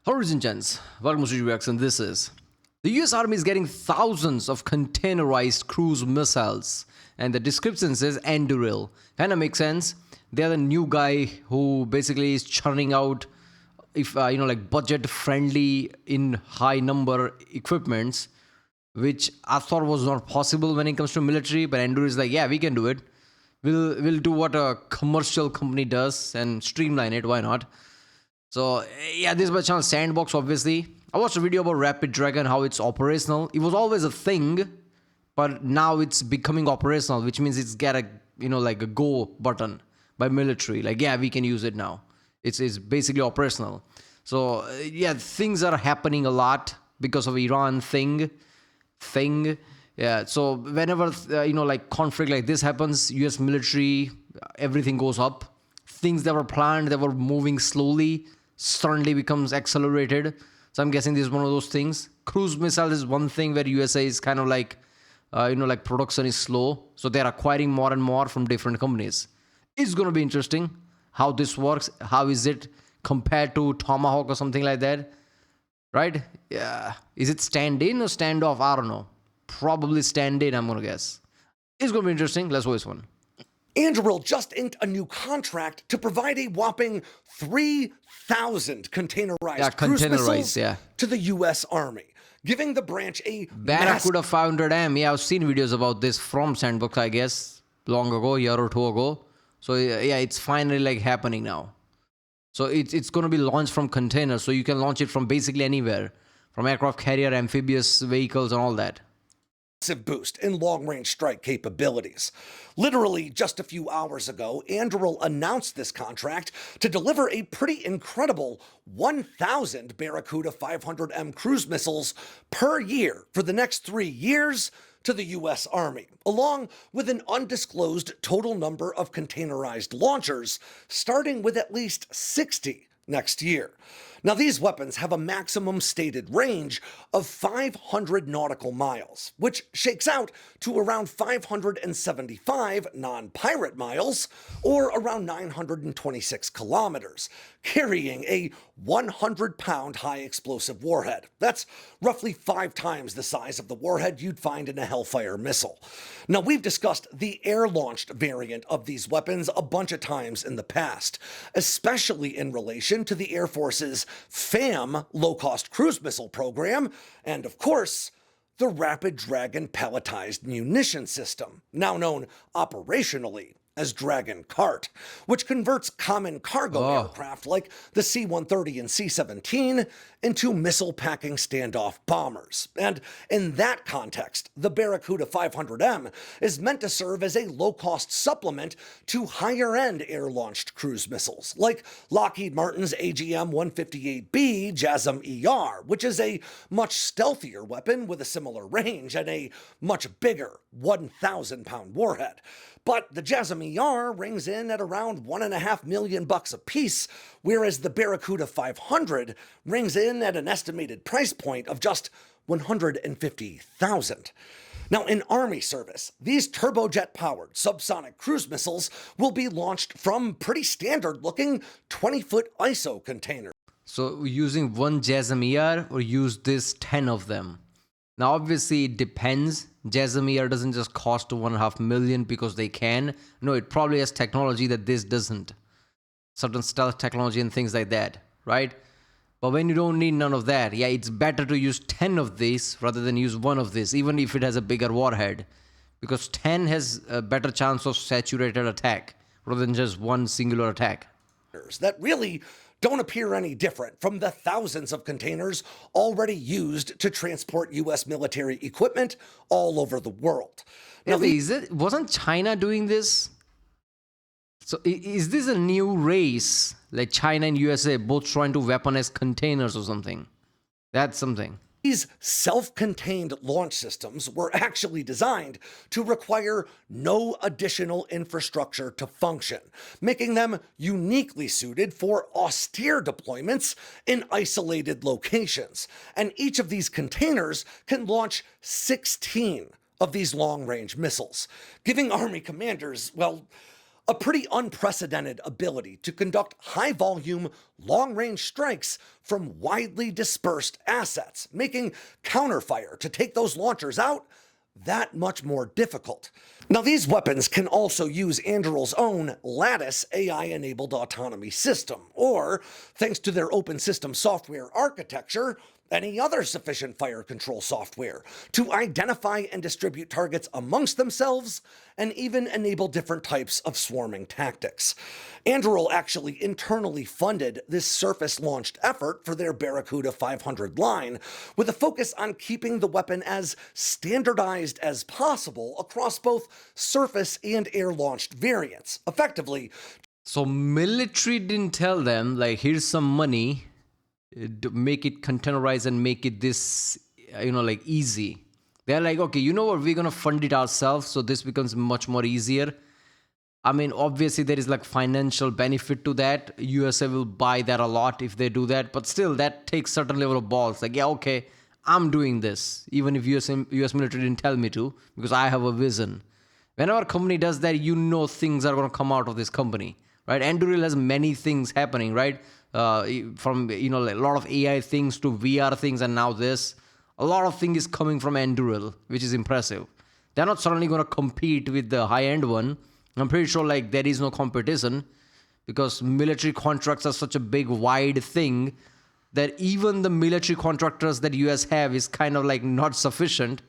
Hello, ladies and gents. Welcome to GWX, and this is the US Army is getting thousands of containerized cruise missiles, and the description says Anduril. Kind of makes sense. They are the new guy who basically is churning out, if like budget friendly in high number equipments, which I thought was not possible when it comes to military. But Anduril is like, yeah, we can do it. We'll do what a commercial company does and streamline it. Why not? So, yeah, this is my channel Sandbox, obviously. I watched a video about Rapid Dragon, how it's operational. It was always a thing, but now it's becoming operational, which means it's got a, like a go button by military. Like, yeah, we can use it now. It's basically operational. So, yeah, things are happening a lot because of Iran thing. Yeah, so whenever, like conflict like this happens, US military, everything goes up. Things that were planned, that were moving slowly, suddenly becomes accelerated. So I'm guessing this is one of those things. Cruise missile is one thing where USA is kind of like, like production is slow. So they're acquiring more and more from different companies. It's going to be interesting how this works. How is it compared to Tomahawk or something like that? Right? Yeah. Is it stand in or stand off? I don't know. Probably stand in, I'm going to guess. It's going to be interesting. Let's watch this one. Anduril just inked a new contract to provide a whopping 3,000 containerized cruise missiles to the U.S. Army, giving the branch a Barracuda 500M. Yeah, I've seen videos about this from Sandbox, I guess, long ago, a year or two ago. So yeah, it's finally like happening now. So it's going to be launched from containers, so you can launch it from basically anywhere, from aircraft carrier, amphibious vehicles, and all that. Boost in long-range strike capabilities. Literally just a few hours ago, Anduril announced this contract to deliver a pretty incredible 1,000 Barracuda 500M cruise missiles per year for the next 3 years to the U.S. Army, along with an undisclosed total number of containerized launchers, starting with at least 60 next year. Now, these weapons have a maximum stated range of 500 nautical miles, which shakes out to around 575 non-pirate miles, or around 926 kilometers, carrying a 100-pound high-explosive warhead. That's roughly 5 times the size of the warhead you'd find in a Hellfire missile. Now, we've discussed the air-launched variant of these weapons a bunch of times in the past, especially in relation to the Air Force's FAM low-cost cruise missile program, and of course, the Rapid Dragon pelletized munition system, now known operationally as Dragon Cart, which converts common cargo aircraft like the C-130 and C-17 into missile-packing standoff bombers. And in that context, the Barracuda 500M is meant to serve as a low-cost supplement to higher-end air-launched cruise missiles, like Lockheed Martin's AGM-158B JASSM-ER, which is a much stealthier weapon with a similar range and a much bigger 1,000-pound warhead. But the JASSM-ER rings in at around $1.5 million a piece, whereas the Barracuda 500 rings in at an estimated price point of just $150,000. Now, in Army service, these turbojet-powered subsonic cruise missiles will be launched from pretty standard-looking 20-foot ISO containers. So using one JASSM-ER or use this 10 of them? Now, obviously, it depends. JASSM-ER doesn't just cost $1.5 million because they can. No, it probably has technology that this doesn't. Certain stealth technology and things like that, right? But when you don't need none of that, yeah, it's better to use 10 of these rather than use one of this, even if it has a bigger warhead. Because 10 has a better chance of saturated attack rather than just one singular attack. That really don't appear any different from the thousands of containers already used to transport U.S. military equipment all over the world. Now, wasn't China doing this? So is this a new race, like China and USA both trying to weaponize containers or something? That's something. These self-contained launch systems were actually designed to require no additional infrastructure to function, making them uniquely suited for austere deployments in isolated locations. And each of these containers can launch 16 of these long-range missiles, giving Army commanders, well, A pretty unprecedented ability to conduct high-volume, long-range strikes from widely dispersed assets, making counterfire to take those launchers out that much more difficult. Now, these weapons can also use Anduril's own Lattice AI-enabled autonomy system, or, thanks to their open system software architecture, any other sufficient fire control software to identify and distribute targets amongst themselves and even enable different types of swarming tactics. Anduril actually internally funded this surface-launched effort for their Barracuda 500 line, with a focus on keeping the weapon as standardized as possible across both surface and air-launched variants. Effectively, So military didn't tell them, like, here's some money, make it containerized and make it this, like easy. They're like, okay, you know what, we're going to fund it ourselves, so this becomes much more easier. I mean, obviously there is like financial benefit to that. USA will buy that a lot if they do that, but still that takes certain level of balls. Like, yeah, okay, I'm doing this, even if US military didn't tell me to, because I have a vision. Whenever a company does that, things are going to come out of this company, right? Anduril has many things happening, right? From a lot of AI things to VR things, and now this. A lot of things is coming from Anduril, which is impressive. They're not suddenly going to compete with the high-end one. I'm pretty sure like there is no competition, because military contracts are such a big, wide thing that even the military contractors that US have is kind of like not sufficient,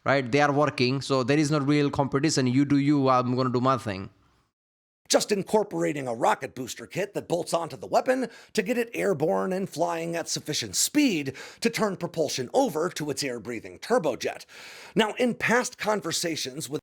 right? They are working, so there is no real competition. You do you, I'm going to do my thing. Just incorporating a rocket booster kit that bolts onto the weapon to get it airborne and flying at sufficient speed to turn propulsion over to its air-breathing turbojet. Now, in past conversations with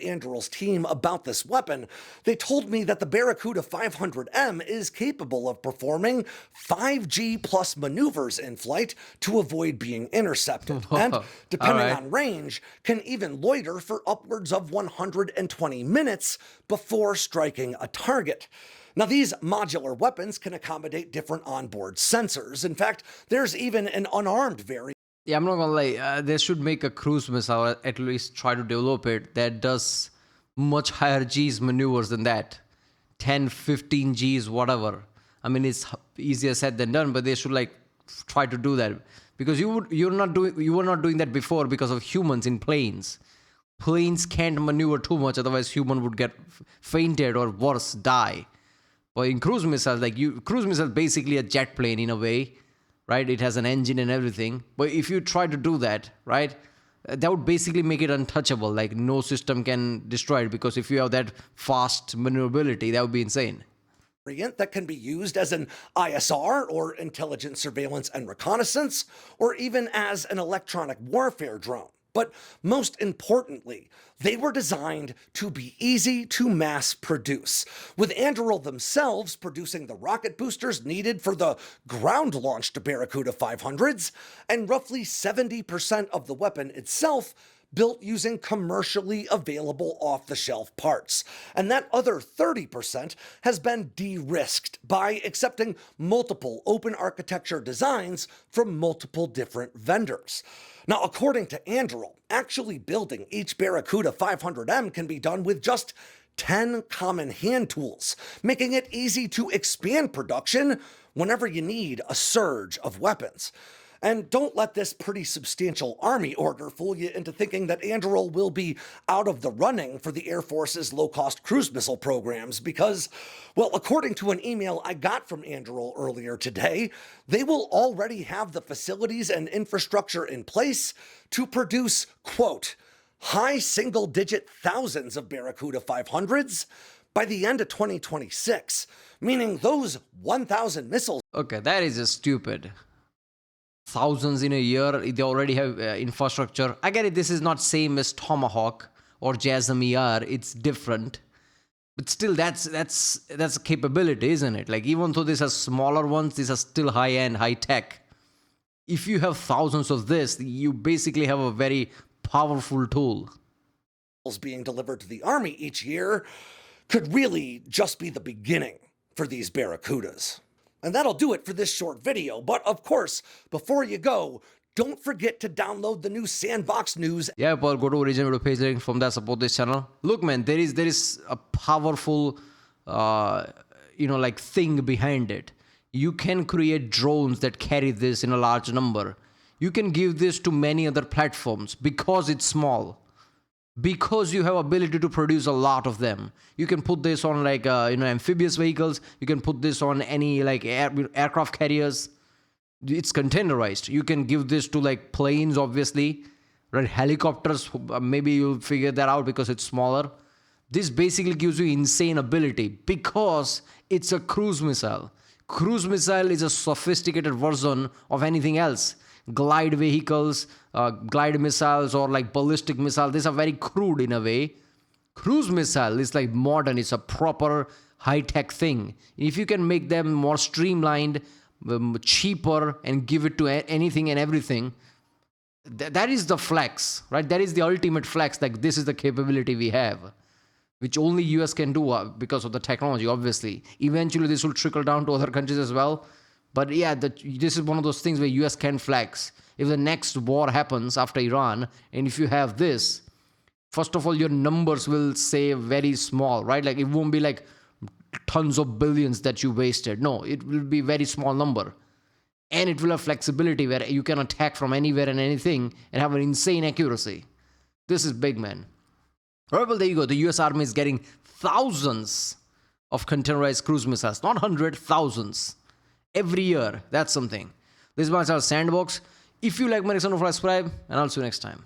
Anduril's team about this weapon, they told me that the Barracuda 500M is capable of performing 5G plus maneuvers in flight to avoid being intercepted, and, depending on range, can even loiter for upwards of 120 minutes before striking a target. Now, these modular weapons can accommodate different onboard sensors. In fact, there's even an unarmed variant. Yeah, I'm not gonna lie, they should make a cruise missile, or at least try to develop it, that does much higher G's maneuvers than that. 10, 15 G's, whatever. I mean, it's easier said than done, but they should like try to do that. Because you were not doing that before because of humans in planes. Planes can't maneuver too much, otherwise human would get fainted or worse, die. But in cruise missiles, cruise missile is basically a jet plane in a way. Right, it has an engine and everything. But if you try to do that, right, that would basically make it untouchable. Like no system can destroy it, because if you have that fast maneuverability, that would be insane. That can be used as an ISR, or intelligence, surveillance, and reconnaissance, or even as an electronic warfare drone. But most importantly, they were designed to be easy to mass produce, with Anduril themselves producing the rocket boosters needed for the ground-launched Barracuda 500s, and roughly 70% of the weapon itself built using commercially available off-the-shelf parts. And that other 30% has been de-risked by accepting multiple open architecture designs from multiple different vendors. Now, according to Anduril, actually building each Barracuda 500M can be done with just 10 common hand tools, making it easy to expand production whenever you need a surge of weapons. And don't let this pretty substantial Army order fool you into thinking that Anduril will be out of the running for the Air Force's low-cost cruise missile programs, because, well, according to an email I got from Anduril earlier today, they will already have the facilities and infrastructure in place to produce, quote, high single-digit thousands of Barracuda 500s by the end of 2026, meaning those 1,000 missiles. Okay, that is just stupid. Thousands in a year, they already have infrastructure. I get it, this is not same as Tomahawk or JASSM ER, it's different. But still, that's a capability, isn't it? Like, even though these are smaller ones, these are still high-end, high-tech. If you have thousands of this, you basically have a very powerful tool. Being delivered to the Army each year could really just be the beginning for these Barracudas. And that'll do it for this short video. But of course, before you go, Don't forget to download the new Sandbox News. Yeah, Paul, go to origin video page link. From there, support this channel. Look, man, there is a powerful, thing behind it. You can create drones that carry this in a large number. You can give this to many other platforms because it's small. Because you have ability to produce a lot of them. You can put this on amphibious vehicles. You can put this on any aircraft carriers. It's containerized. You can give this to like planes, obviously, right? Helicopters, maybe you'll figure that out because it's smaller. This basically gives you insane ability because it's a cruise missile. Cruise missile is a sophisticated version of anything else. Glide vehicles, glide missiles, or like ballistic missiles, these are very crude in a way. Cruise missile is like modern. It's a proper high-tech thing. If you can make them more streamlined, cheaper, and give it to anything and everything, that is the flex, right? That is the ultimate flex. Like, this is the capability we have, which only US can do because of the technology, obviously. Eventually, this will trickle down to other countries as well. But yeah, this is one of those things where US can flex. If the next war happens after Iran, and if you have this, first of all, your numbers will say very small, right? Like, it won't be like tons of billions that you wasted. No, it will be very small number. And it will have flexibility where you can attack from anywhere and anything and have an insane accuracy. This is big, man. Right, well, there you go. The US Army is getting thousands of containerized cruise missiles. Not hundreds, thousands. Every year. That's something. This is my channel, Sandbox. If you like my channel, subscribe, and I'll see you next time.